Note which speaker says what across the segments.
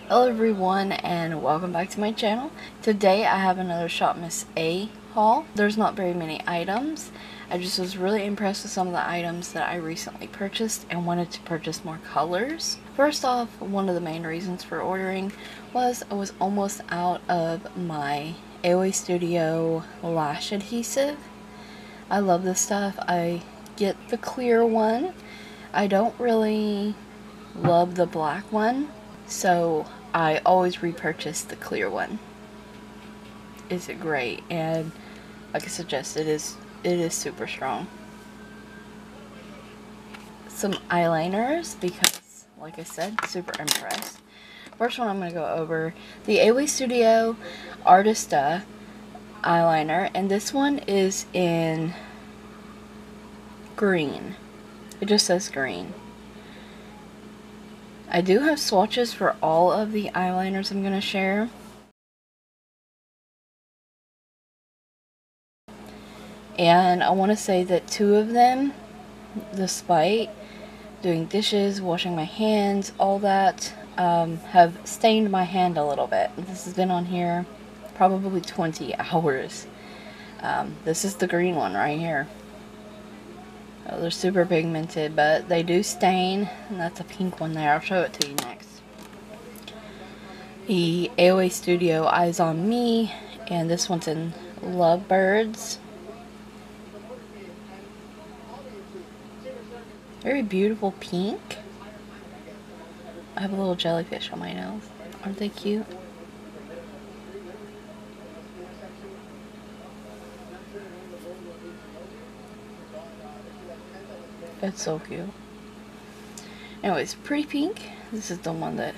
Speaker 1: Hello everyone and welcome back to my channel. Today I have another ShopMissA haul. There's not very many items. I just was really impressed with some of the items that I recently purchased and wanted to purchase more colors. First off, one of the main reasons for ordering was I was almost out of my AOA Studio lash adhesive. I love this stuff. I get the clear one. I don't really love the black one, so I always repurchase the clear one. It's great, and like I suggested, it is super strong. Some eyeliners because, like I said, super impressed. First one I'm going to go over the AOA Studio Artista eyeliner, and this one is in green. It just says green. I do have swatches for all of the eyeliners I'm going to share. And I want to say that two of them, despite doing dishes, washing my hands, all that, have stained my hand a little bit. This has been on here probably 20 hours. This is the green one right here. Oh, they're super pigmented, but they do stain, and that's a pink one there. I'll show it to you next. The AOA Studio Eyes on Me, and this one's in Lovebirds. Very beautiful pink. I have a little jellyfish on my nose. Aren't they cute? It's so cute. Anyways, pretty pink. This is the one that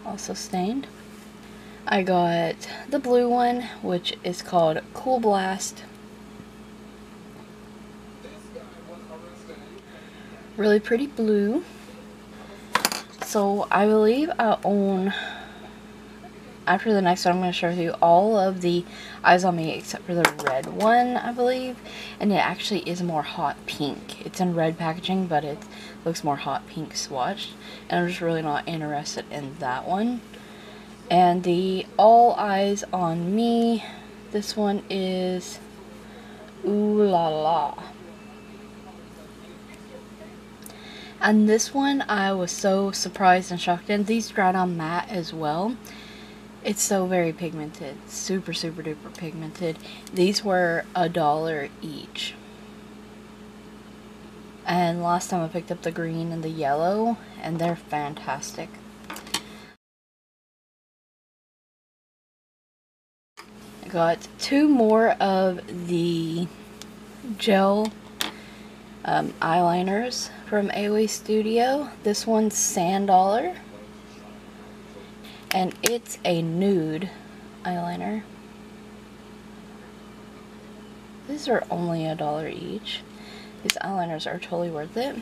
Speaker 1: also stained. I got the blue one, which is called Cool Blast. Really pretty blue. So I believe I own, after the next one I'm going to show you all of the Eyes on Me except for the red one, I believe. And it actually is more hot pink. It's in red packaging, but it looks more hot pink swatched. And I'm just really not interested in that one. And the All Eyes on Me, this one is Ooh La La. And this one I was so surprised and shocked in. These dried on matte as well. It's so very pigmented. Super, super duper pigmented. These were $1 each. And last time I picked up the green and the yellow, and they're fantastic. I got two more of the gel eyeliners from AOA Studio. This one's Sand Dollar, and it's a nude eyeliner. These are only $1 each. These eyeliners are totally worth it,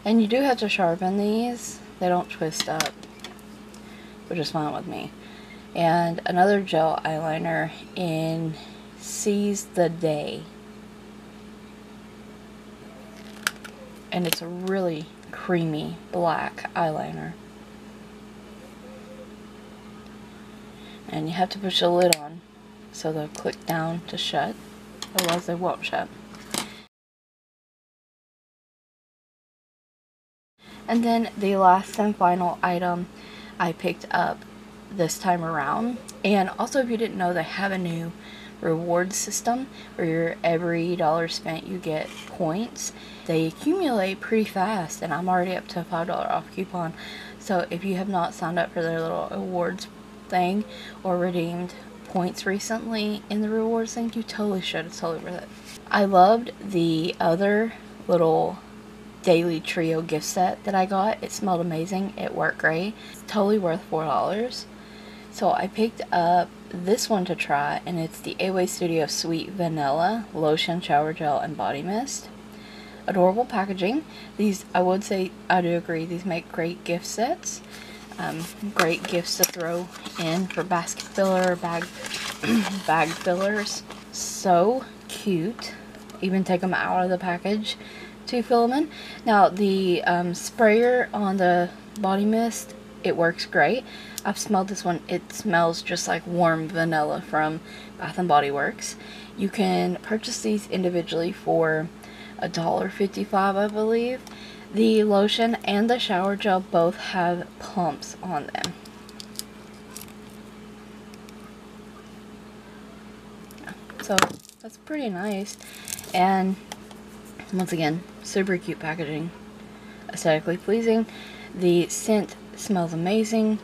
Speaker 1: and you do have to sharpen these. They don't twist up, which is fine with me. And another gel eyeliner in Seize the Day. And it's a really creamy black eyeliner. And you have to push the lid on so they'll click down to shut, otherwise they won't shut. And then the last and final item I picked up this time around, and also if you didn't know, they have a new reward system where every dollar spent you get points. They accumulate pretty fast, and I'm already up to a $5 off coupon. So if you have not signed up for their little awards thing or redeemed points recently in the rewards thing, you totally should. It's totally worth it. I loved the other little daily trio gift set that I got. It smelled amazing. It worked great. It's totally worth $4. So I picked up this one to try, and it's the AOA Studio Sweet Vanilla Lotion, Shower Gel, and Body Mist. Adorable packaging. These, I would say, I do agree, these make great gift sets. Great gifts to throw in for basket filler, bag fillers. So cute. Even take them out of the package to fill them in. Now the sprayer on the body mist it works great. I've smelled this one. It smells just like warm vanilla from Bath & Body Works. You can purchase these individually for $1.55, I believe. The lotion and the shower gel both have pumps on them. So that's pretty nice, and once again, super cute packaging, aesthetically pleasing. The scent smells amazing,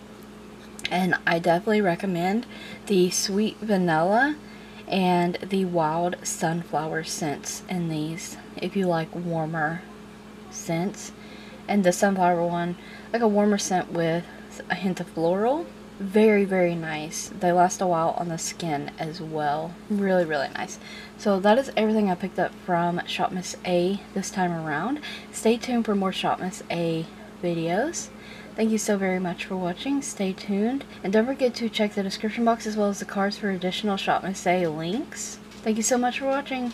Speaker 1: and I definitely recommend the sweet vanilla and the wild sunflower scents in these if you like warmer scents. And the sunflower one, like a warmer scent with a hint of floral. Very, very nice. They last a while on the skin as well. Really, really nice. So that is everything I picked up from ShopMissA this time around. Stay tuned for more ShopMissA videos. Thank you so very much for watching. Stay tuned. And don't forget to check the description box as well as the cards for additional ShopMissA links. Thank you so much for watching.